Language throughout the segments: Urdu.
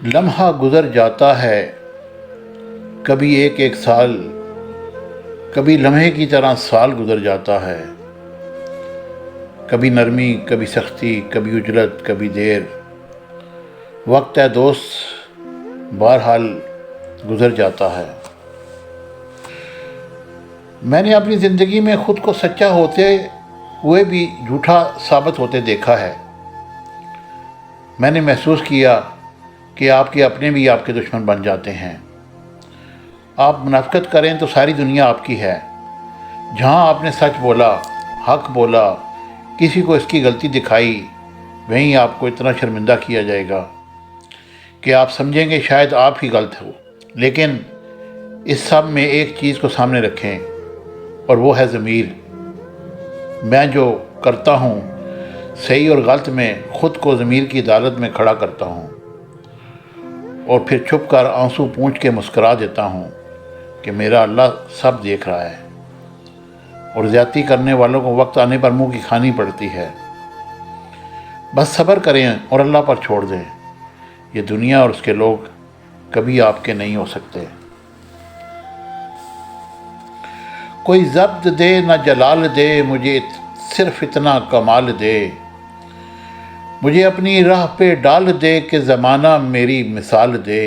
لمحہ گزر جاتا ہے، کبھی ایک ایک سال، کبھی لمحے کی طرح سال گزر جاتا ہے، کبھی نرمی کبھی سختی، کبھی اجلت کبھی دیر، وقت ہے دوست بہرحال گزر جاتا ہے۔ میں نے اپنی زندگی میں خود کو سچا ہوتے ہوئے بھی جھوٹا ثابت ہوتے دیکھا ہے۔ میں نے محسوس کیا کہ آپ کے اپنے بھی آپ کے دشمن بن جاتے ہیں۔ آپ منافقت کریں تو ساری دنیا آپ کی ہے۔ جہاں آپ نے سچ بولا، حق بولا، کسی کو اس کی غلطی دکھائی، وہیں آپ کو اتنا شرمندہ کیا جائے گا کہ آپ سمجھیں گے شاید آپ ہی غلط ہو۔ لیکن اس سب میں ایک چیز کو سامنے رکھیں، اور وہ ہے ضمیر۔ میں جو کرتا ہوں صحیح اور غلط میں خود کو ضمیر کی عدالت میں کھڑا کرتا ہوں، اور پھر چھپ کر آنسو پونچھ کے مسکرا دیتا ہوں کہ میرا اللہ سب دیکھ رہا ہے، اور زیادتی کرنے والوں کو وقت آنے پر منہ کی کھانی پڑتی ہے۔ بس صبر کریں اور اللہ پر چھوڑ دیں۔ یہ دنیا اور اس کے لوگ کبھی آپ کے نہیں ہو سکتے۔ کوئی ضبط دے نہ جلال دے، مجھے صرف اتنا کمال دے، مجھے اپنی راہ پہ ڈال دے کہ زمانہ میری مثال دے۔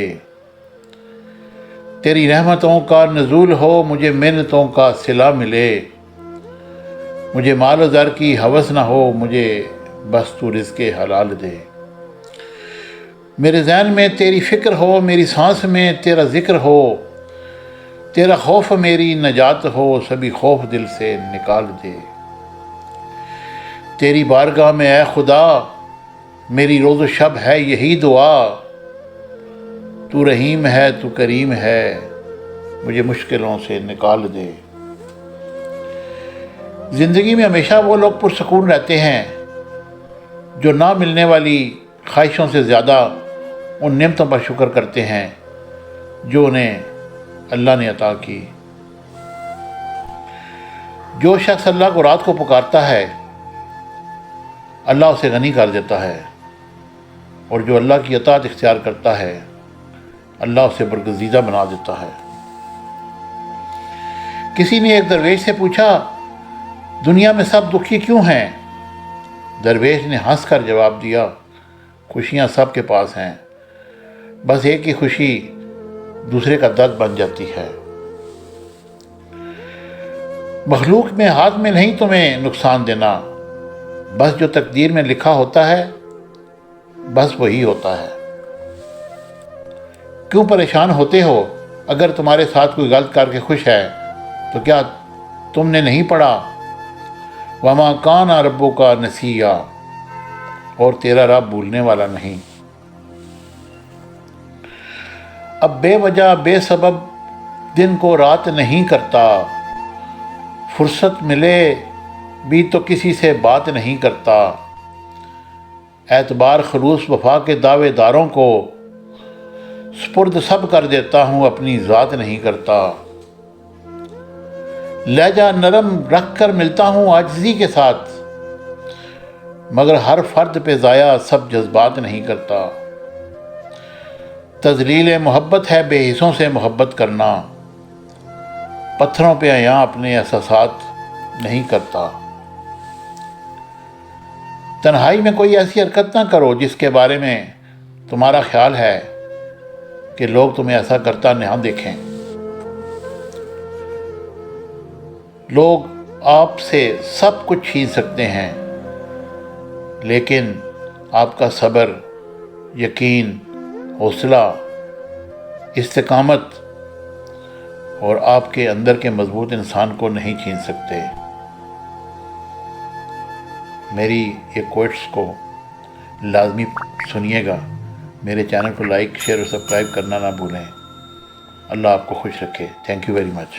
تیری رحمتوں کا نزول ہو، مجھے منتوں کا صلہ ملے، مجھے مال و زر کی ہوس نہ ہو، مجھے بس تو رزق حلال دے۔ میرے ذہن میں تیری فکر ہو، میری سانس میں تیرا ذکر ہو، تیرا خوف میری نجات ہو، سبھی خوف دل سے نکال دے۔ تیری بارگاہ میں اے خدا میری روز و شب ہے یہی دعا، تو رحیم ہے تو کریم ہے، مجھے مشکلوں سے نکال دے۔ زندگی میں ہمیشہ وہ لوگ پرسکون رہتے ہیں جو نہ ملنے والی خواہشوں سے زیادہ ان نعمتوں پر شکر کرتے ہیں جو انہیں اللہ نے عطا کی۔ جو شخص اللہ کو رات کو پکارتا ہے، اللہ اسے غنی کر دیتا ہے، اور جو اللہ کی اطاعت اختیار کرتا ہے، اللہ اسے برگزیدہ بنا دیتا ہے۔ کسی نے ایک درویش سے پوچھا، دنیا میں سب دکھی کیوں ہیں؟ درویش نے ہنس کر جواب دیا، خوشیاں سب کے پاس ہیں، بس ایک ہی خوشی دوسرے کا درد بن جاتی ہے۔ مخلوق میں ہاتھ میں نہیں تمہیں نقصان دینا، بس جو تقدیر میں لکھا ہوتا ہے بس وہی ہوتا ہے۔ کیوں پریشان ہوتے ہو؟ اگر تمہارے ساتھ کوئی غلط کر کے خوش ہے تو کیا تم نے نہیں پڑھا وَمَا كَانَ رَبُّكَ نَسِيًّا، اور تیرا رب بھولنے والا نہیں۔ اب بے وجہ بے سبب دن کو رات نہیں کرتا، فرصت ملے بھی تو کسی سے بات نہیں کرتا، اعتبار خلوص وفا کے دعوے داروں کو سپرد سب کر دیتا ہوں، اپنی ذات نہیں کرتا۔ لہجہ نرم رکھ کر ملتا ہوں عاجزی کے ساتھ، مگر ہر فرد پہ ضائع سب جذبات نہیں کرتا۔ تذلیل محبت ہے بے حسوں سے محبت کرنا، پتھروں پہ عیاں اپنے احساسات نہیں کرتا۔ تنہائی میں کوئی ایسی حرکت نہ کرو جس کے بارے میں تمہارا خیال ہے کہ لوگ تمہیں ایسا کرتا نہ دیکھیں۔ لوگ آپ سے سب کچھ چھین سکتے ہیں، لیکن آپ کا صبر، یقین، حوصلہ، استقامت اور آپ کے اندر کے مضبوط انسان کو نہیں چھین سکتے۔ میری یہ کوٹس کو لازمی سنیے گا۔ میرے چینل کو لائک، شیئر اور سبسکرائب کرنا نہ بھولیں۔ اللہ آپ کو خوش رکھے۔ Thank you very much.